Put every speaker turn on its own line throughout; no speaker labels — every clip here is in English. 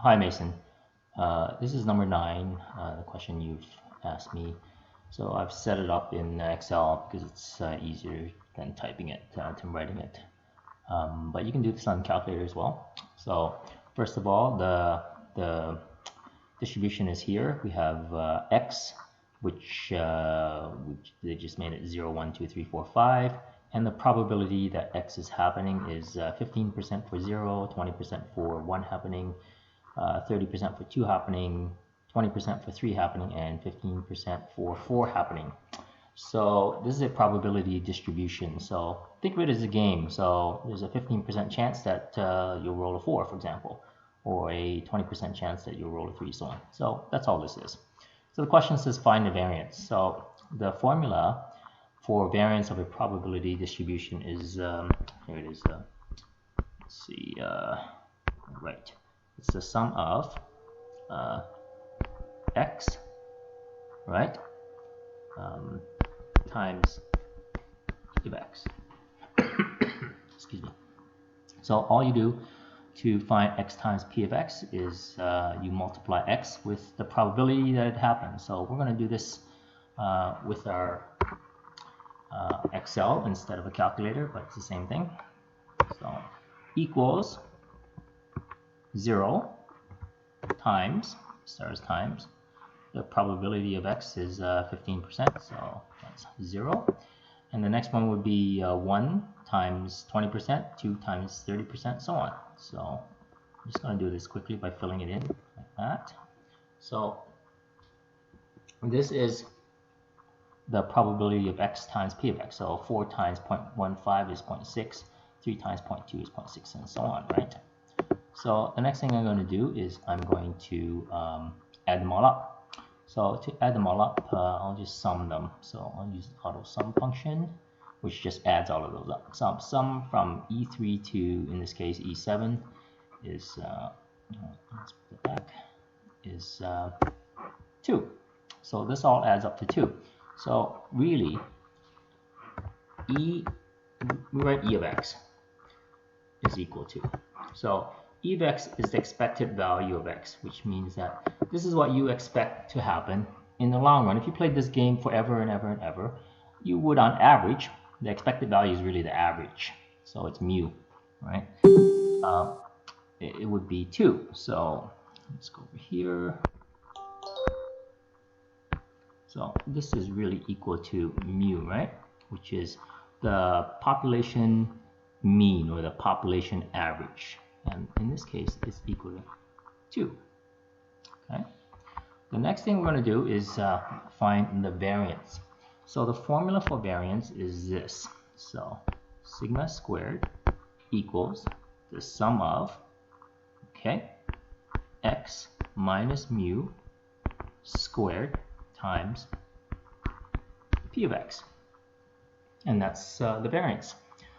Hi, Mason. This is number 9, the question you've asked me. So I've set it up in Excel because it's easier than typing it, than writing it. But you can do this on calculator as well. So first of all, the distribution is here. We have x, which they just made it 0, 1, 2, 3, 4, 5. And the probability that x is happening is 15% for 0, 20% for 1 happening, 30% for 2 happening, 20% for 3 happening, and 15% for 4 happening. So this is a probability distribution. So think of it as a game. So there's a 15% chance that you'll roll a 4, for example, or a 20% chance that you'll roll a 3, so on. So that's all this is. So the question says find the variance. So the formula for variance of a probability distribution is, here it is, let's see, right. It's the sum of x, right, times p of x. Excuse me. So all you do to find x times p of x is you multiply x with the probability that it happens. So we're going to do this with our Excel instead of a calculator, but it's the same thing. So equals 0 times, stars times, the probability of x is 15%, so that's 0. And the next one would be 1 times 20%, 2 times 30%, so on. So I'm just going to do this quickly by filling it in like that. So this is the probability of x times p of x. So 4 times 0.15 is 0.6, 3 times 0.2 is 0.6, and so on, right? So the next thing I'm going to do is I'm going to add them all up. So to add them all up, I'll just sum them. So I'll use the auto sum function, which just adds all of those up. So sum from E3 to, in this case, E7 is, let's put it back, is 2. So this all adds up to 2. So really, we write E of x is equal to. So E of x is the expected value of x, which means that this is what you expect to happen in the long run. If you played this game forever and ever and ever, you would, on average, the expected value is really the average. So it's mu, right? It would be 2. So let's go over here. So this is really equal to mu, right? Which is the population mean or the population average. And in this case, it's equal to 2. Okay. The next thing we're going to do is find the variance. So the formula for variance is this. So sigma squared equals the sum of, okay, x minus mu squared times p of x. And that's the variance.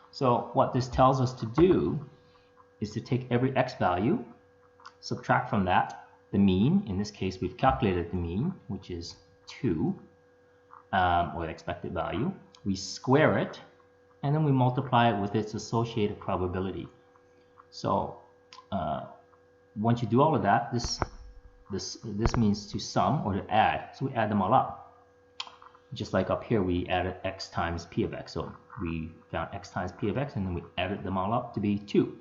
So what this tells us to do is to take every x value, subtract from that the mean. In this case, we've calculated the mean, which is 2, or the expected value. We square it, and then we multiply it with its associated probability. So once you do all of that, this means to sum or to add. So we add them all up. Just like up here, we added x times p of x. So we found x times p of x, and then we added them all up to be 2.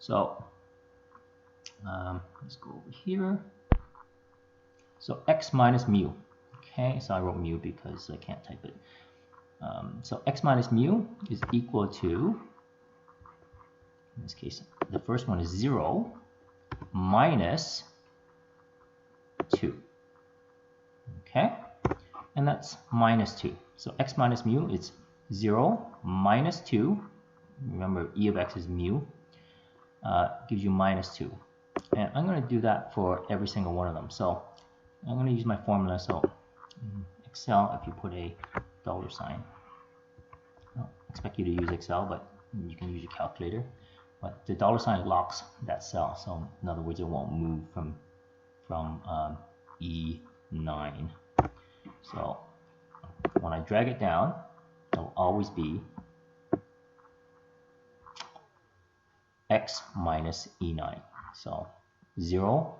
So let's go over here. So x minus mu. Okay, so I wrote mu because I can't type it. So x minus mu is equal to, in this case, the first one is 0 minus 2. Okay, and that's minus 2. So x minus mu is 0 minus 2. Remember, E of x is mu. Gives you minus 2. And I'm going to do that for every single one of them. So I'm going to use my formula. So in Excel, if you put a $sign, I don't expect you to use Excel, but you can use a calculator. But the $sign locks that cell. So in other words, it won't move from E9. So when I drag it down, it will always be x minus E9. So 0,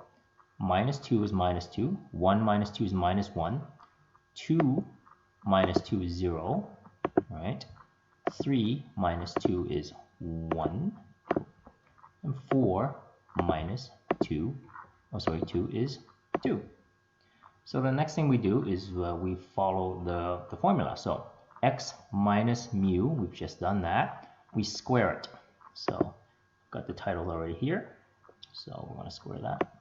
minus 2 is minus 2, 1 minus 2 is minus 1, 2 minus 2 is 0, right? 3 minus 2 is 1, and 4 minus 2, 2 is 2. So the next thing we do is we follow the formula. So x minus mu, we've just done that. We square it. So got the title already here. So we're going to square that.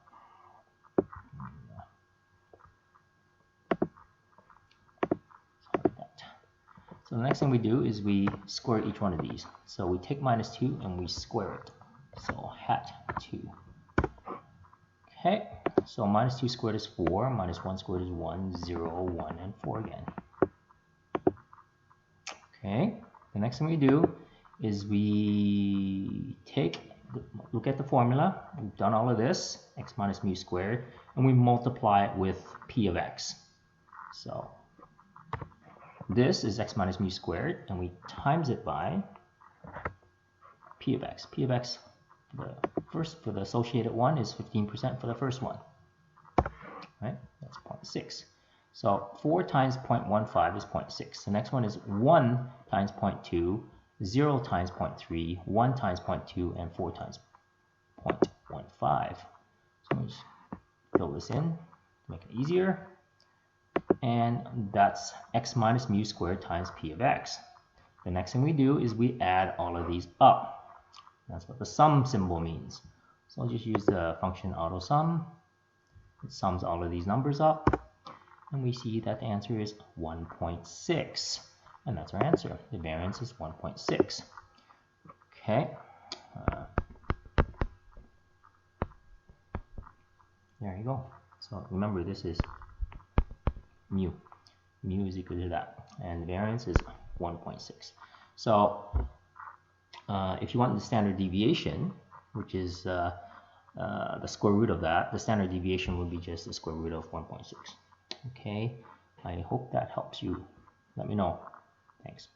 So the next thing we do is we square each one of these. So we take minus 2 and we square it. So hat 2. Okay, so minus 2 squared is 4, minus 1 squared is 1, 0, 1, and 4 again. Okay, the next thing we do is we look at the formula. We've done all of this, x minus mu squared, and we multiply it with p of x. So this is x minus mu squared, and we times it by p of x. P of x, for the associated one is 15% for the first one. Right? That's 0.6. So 4 times 0.15 is 0.6. The next one is 1 times 0.2, 0 times 0.3, 1 times 0.2, and 4 times 0.15. So we'll just fill this in to make it easier. And that's x minus mu squared times p of x. The next thing we do is we add all of these up. That's what the sum symbol means. So I'll just use the function AutoSum. It sums all of these numbers up, and we see that the answer is 1.6, and that's our answer. The variance is 1.6. Okay. There you go. So remember, this is mu. Mu is equal to that, and the variance is 1.6. So if you want the standard deviation, which is the square root of that, the standard deviation will be just the square root of 1.6. Okay, I hope that helps you. Let me know. Thanks.